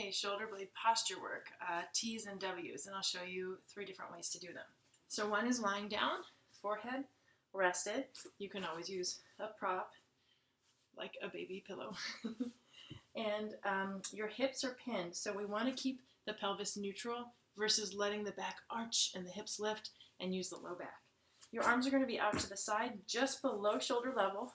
Okay, shoulder blade posture work, T's and W's, and I'll show you 3 different ways to do them. So one is lying down, forehead rested. You can always use a prop, like a baby pillow. And your hips are pinned, so we want to keep the pelvis neutral versus letting the back arch and the hips lift and use the low back. Your arms are going to be out to the side, just below shoulder level.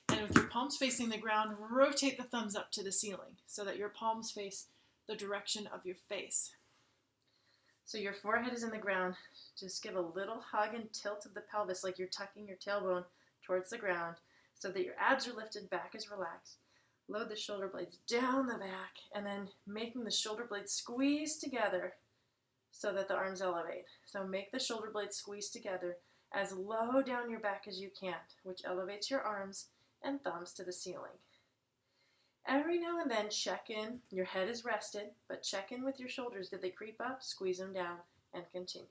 And with your palms facing the ground, rotate the thumbs up to the ceiling so that your palms face the direction of your face. So your forehead is in the ground. Just give a little hug and tilt of the pelvis like you're tucking your tailbone towards the ground so that your abs are lifted, back is relaxed. Load the shoulder blades down the back and then making the shoulder blades squeeze together so that the arms elevate. So make the shoulder blades squeeze together as low down your back as you can, which elevates your arms and thumbs to the ceiling. Every now and then check in. Your head is rested, but check in with your shoulders. Did they creep up? Squeeze them down and continue.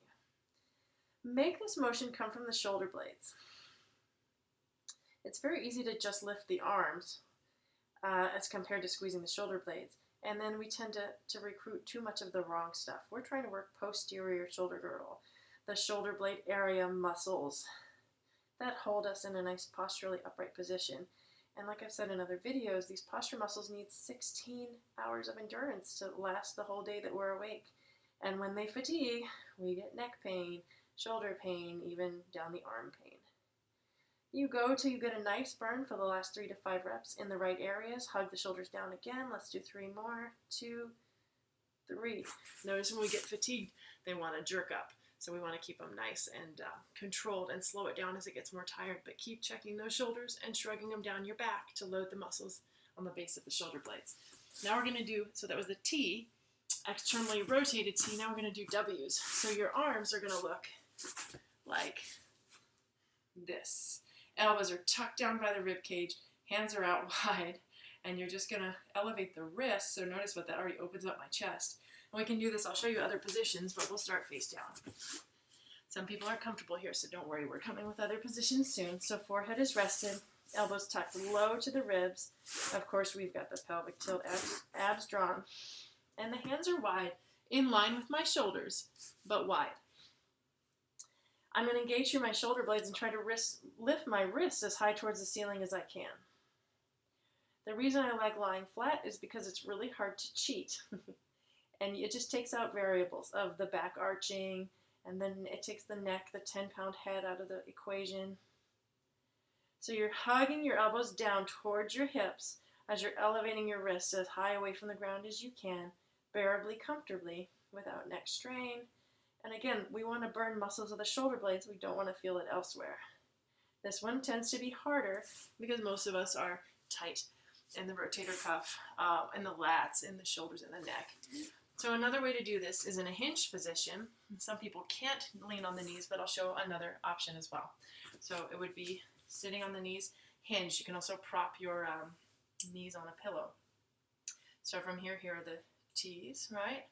Make this motion come from the shoulder blades. It's very easy to just lift the arms as compared to squeezing the shoulder blades. And then we tend to recruit too much of the wrong stuff. We're trying to work posterior shoulder girdle, the shoulder blade area muscles that hold us in a nice posturally upright position. And like I've said in other videos, these posture muscles need 16 hours of endurance to last the whole day that we're awake. And when they fatigue, we get neck pain, shoulder pain, even down the arm pain. You go till you get a nice burn for the last 3 to 5 reps in the right areas. Hug the shoulders down again. Let's do 3 more. 2, 3. Notice when we get fatigued, they want to jerk up. So we want to keep them nice and controlled and slow it down as it gets more tired. But keep checking those shoulders and shrugging them down your back to load the muscles on the base of the shoulder blades. Now we're going to do, so that was the T, externally rotated T. Now we're going to do W's. So your arms are going to look like this. Elbows are tucked down by the rib cage, hands are out wide, and you're just going to elevate the wrists. So notice what that already opens up my chest. And we can do this, I'll show you other positions, but we'll start face down. Some people aren't comfortable here, so don't worry, we're coming with other positions soon. So forehead is rested, elbows tucked low to the ribs. Of course, we've got the pelvic tilt, abs drawn. And the hands are wide, in line with my shoulders, but wide. I'm going to engage through my shoulder blades and try to lift my wrists as high towards the ceiling as I can. The reason I like lying flat is because it's really hard to cheat. And it just takes out variables of the back arching, and then it takes the neck, the 10-pound head out of the equation. So you're hugging your elbows down towards your hips as you're elevating your wrists as high away from the ground as you can, bearably, comfortably, without neck strain. And again, we want to burn muscles of the shoulder blades. We don't want to feel it elsewhere. This one tends to be harder because most of us are tight in the rotator cuff, in the lats, in the shoulders, and the neck. So another way to do this is in a hinged position. Some people can't lean on the knees, but I'll show another option as well. So it would be sitting on the knees, hinged. You can also prop your knees on a pillow. So from here are the T's, right?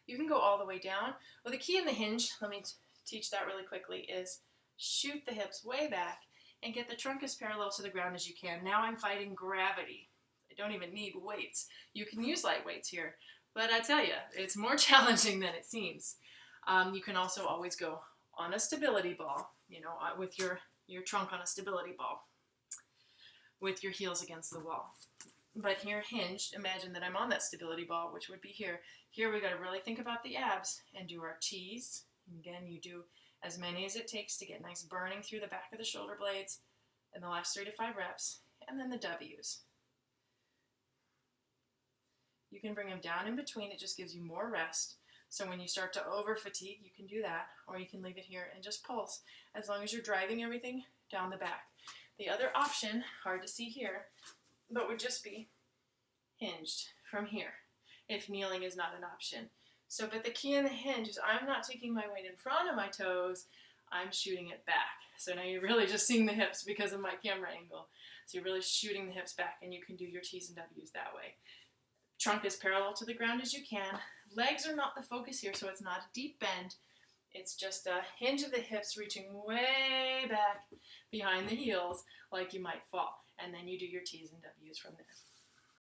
You can go all the way down. Well, the key in the hinge, let me teach that really quickly, is shoot the hips way back and get the trunk as parallel to the ground as you can. Now I'm fighting gravity. I don't even need weights. You can use light weights here, but I tell you, it's more challenging than it seems. You can also always go on a stability ball, with your trunk on a stability ball, with your heels against the wall. But here, hinged, imagine that I'm on that stability ball, which would be here. Here we got to really think about the abs and do our T's. And again, you do as many as it takes to get nice burning through the back of the shoulder blades in the last 3 to 5 reps. And then the W's. You can bring them down in between. It just gives you more rest. So when you start to over fatigue, you can do that. Or you can leave it here and just pulse, as long as you're driving everything down the back. The other option, hard to see here, but would just be hinged from here, if kneeling is not an option. So, but the key in the hinge is I'm not taking my weight in front of my toes, I'm shooting it back. So now you're really just seeing the hips because of my camera angle. So you're really shooting the hips back, and you can do your T's and W's that way. Trunk as parallel to the ground as you can. Legs are not the focus here, so it's not a deep bend. It's just a hinge of the hips reaching way back behind the heels like you might fall. And then you do your T's and W's from there.